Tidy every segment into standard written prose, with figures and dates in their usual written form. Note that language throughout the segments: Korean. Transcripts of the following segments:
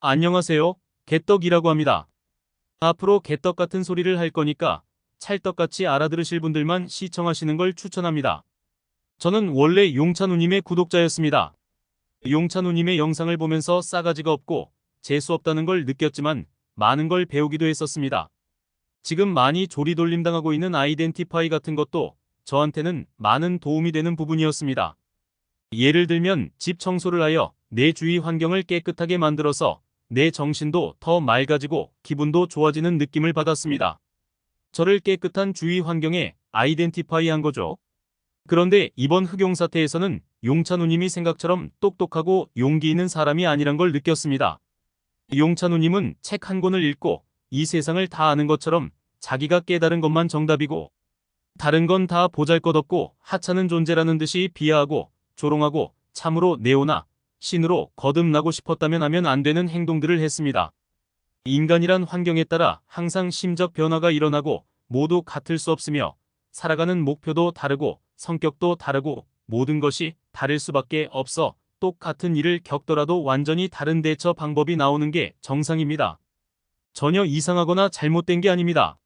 안녕하세요. 개떡이라고 합니다. 앞으로 개떡 같은 소리를 할 거니까 찰떡같이 알아들으실 분들만 시청하시는 걸 추천합니다. 저는 원래 용찬우님의 구독자였습니다. 용찬우님의 영상을 보면서 싸가지가 없고 재수 없다는 걸 느꼈지만 많은 걸 배우기도 했었습니다. 지금 많이 조리돌림 당하고 있는 아이덴티파이 같은 것도 저한테는 많은 도움이 되는 부분이었습니다. 예를 들면 집 청소를 하여 내 주위 환경을 깨끗하게 만들어서 내 정신도 더 맑아지고 기분도 좋아지는 느낌을 받았습니다. 저를 깨끗한 주위 환경에 아이덴티파이 한 거죠. 그런데 이번 흑용 사태에서는 용찬우님이 생각처럼 똑똑하고 용기 있는 사람이 아니란 걸 느꼈습니다. 용찬우님은 책 한 권을 읽고 이 세상을 다 아는 것처럼 자기가 깨달은 것만 정답이고 다른 건 다 보잘것없고 하찮은 존재라는 듯이 비하하고 조롱하고 참으로 네오나 신으로 거듭나고 싶었다면 하면 안 되는 행동들을 했습니다. 인간이란 환경에 따라 항상 심적 변화가 일어나고 모두 같을 수 없으며 살아가는 목표도 다르고 성격도 다르고 모든 것이 다를 수밖에 없어 똑같은 일을 겪더라도 완전히 다른 대처 방법이 나오는 게 정상입니다. 전혀 이상하거나 잘못된 게 아닙니다.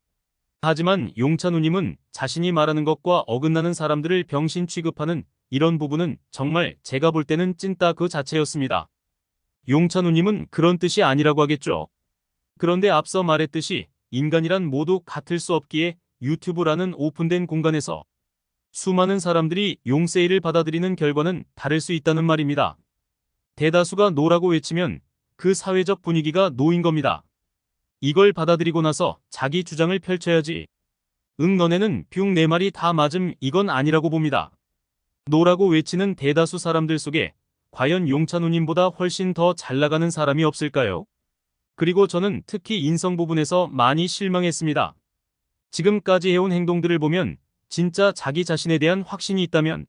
하지만 용찬우님은 자신이 말하는 것과 어긋나는 사람들을 병신 취급하는 이런 부분은 정말 제가 볼 때는 찐따 그 자체였습니다. 용찬우님은 그런 뜻이 아니라고 하겠죠. 그런데 앞서 말했듯이 인간이란 모두 같을 수 없기에 유튜브라는 오픈된 공간에서 수많은 사람들이 용세이를 받아들이는 결과는 다를 수 있다는 말입니다. 대다수가 노라고 외치면 그 사회적 분위기가 노인 겁니다. 이걸 받아들이고 나서 자기 주장을 펼쳐야지. 너네는 뿅 네 마리 다 맞음 이건 아니라고 봅니다. 노라고 외치는 대다수 사람들 속에 과연 용찬우님보다 훨씬 더 잘나가는 사람이 없을까요? 그리고 저는 특히 인성 부분에서 많이 실망했습니다. 지금까지 해온 행동들을 보면 진짜 자기 자신에 대한 확신이 있다면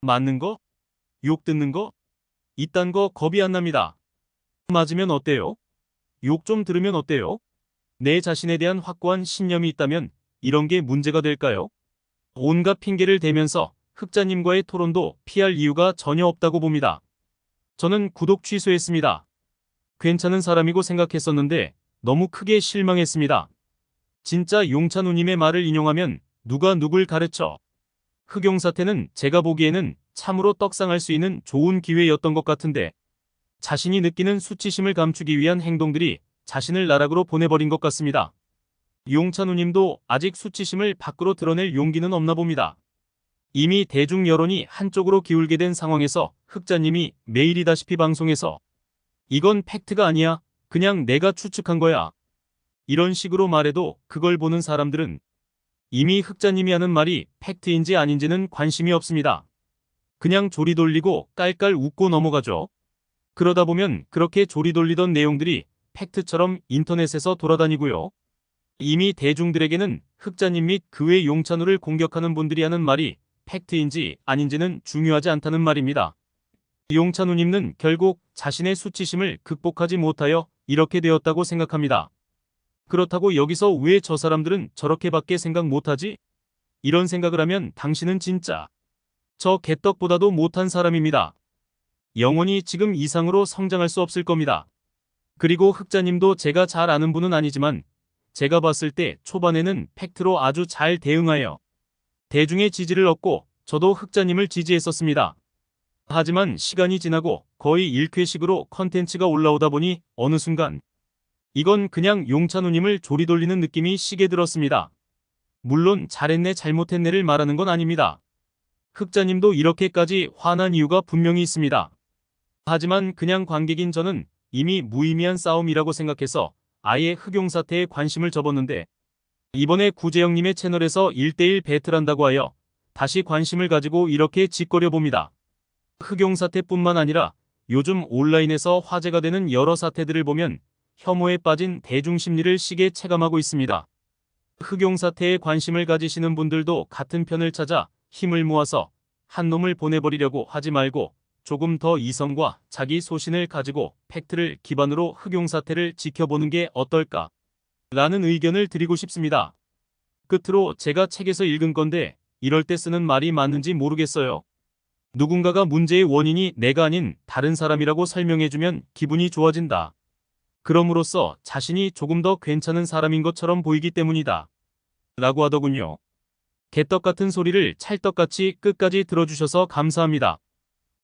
맞는 거? 욕 듣는 거? 이딴 거 겁이 안 납니다. 맞으면 어때요? 욕 좀 들으면 어때요? 내 자신에 대한 확고한 신념이 있다면 이런 게 문제가 될까요? 온갖 핑계를 대면서 흑자님과의 토론도 피할 이유가 전혀 없다고 봅니다. 저는 구독 취소했습니다. 괜찮은 사람이고 생각했었는데 너무 크게 실망했습니다. 진짜 용찬우님의 말을 인용하면 누가 누굴 가르쳐. 흑용 사태는 제가 보기에는 참으로 떡상할 수 있는 좋은 기회였던 것 같은데 자신이 느끼는 수치심을 감추기 위한 행동들이 자신을 나락으로 보내버린 것 같습니다. 용찬우님도 아직 수치심을 밖으로 드러낼 용기는 없나 봅니다. 이미 대중 여론이 한쪽으로 기울게 된 상황에서 흑자님이 매일이다시피 방송에서 이건 팩트가 아니야. 그냥 내가 추측한 거야. 이런 식으로 말해도 그걸 보는 사람들은 이미 흑자님이 하는 말이 팩트인지 아닌지는 관심이 없습니다. 그냥 조리 돌리고 깔깔 웃고 넘어가죠. 그러다 보면 그렇게 조리 돌리던 내용들이 팩트처럼 인터넷에서 돌아다니고요. 이미 대중들에게는 흑자님 및 그 외 용찬우를 공격하는 분들이 하는 말이 팩트인지 아닌지는 중요하지 않다는 말입니다. 용찬우님은 결국 자신의 수치심을 극복하지 못하여 이렇게 되었다고 생각합니다. 그렇다고 여기서 왜 저 사람들은 저렇게밖에 생각 못하지? 이런 생각을 하면 당신은 진짜 저 개떡보다도 못한 사람입니다. 영원히 지금 이상으로 성장할 수 없을 겁니다. 그리고 흑자님도 제가 잘 아는 분은 아니지만 제가 봤을 때 초반에는 팩트로 아주 잘 대응하여 대중의 지지를 얻고 저도 흑자님을 지지했었습니다. 하지만 시간이 지나고 거의 1회식으로 컨텐츠가 올라오다 보니 어느 순간 이건 그냥 용찬우님을 조리돌리는 느낌이 시게 들었습니다. 물론 잘했네 잘못했네를 말하는 건 아닙니다. 흑자님도 이렇게까지 화난 이유가 분명히 있습니다. 하지만 그냥 관객인 저는 이미 무의미한 싸움이라고 생각해서 아예 흑용 사태에 관심을 접었는데 이번에 구재영님의 채널에서 1대1 배틀한다고 하여 다시 관심을 가지고 이렇게 짓거려 봅니다. 흑용 사태뿐만 아니라 요즘 온라인에서 화제가 되는 여러 사태들을 보면 혐오에 빠진 대중 심리를 시게 체감하고 있습니다. 흑용 사태에 관심을 가지시는 분들도 같은 편을 찾아 힘을 모아서 한 놈을 보내버리려고 하지 말고 조금 더 이성과 자기 소신을 가지고 팩트를 기반으로 흑용 사태를 지켜보는 게 어떨까? 라는 의견을 드리고 싶습니다. 끝으로 제가 책에서 읽은 건데 이럴 때 쓰는 말이 맞는지 모르겠어요. 누군가가 문제의 원인이 내가 아닌 다른 사람이라고 설명해주면 기분이 좋아진다. 그럼으로써 자신이 조금 더 괜찮은 사람인 것처럼 보이기 때문이다. 라고 하더군요. 개떡 같은 소리를 찰떡같이 끝까지 들어주셔서 감사합니다.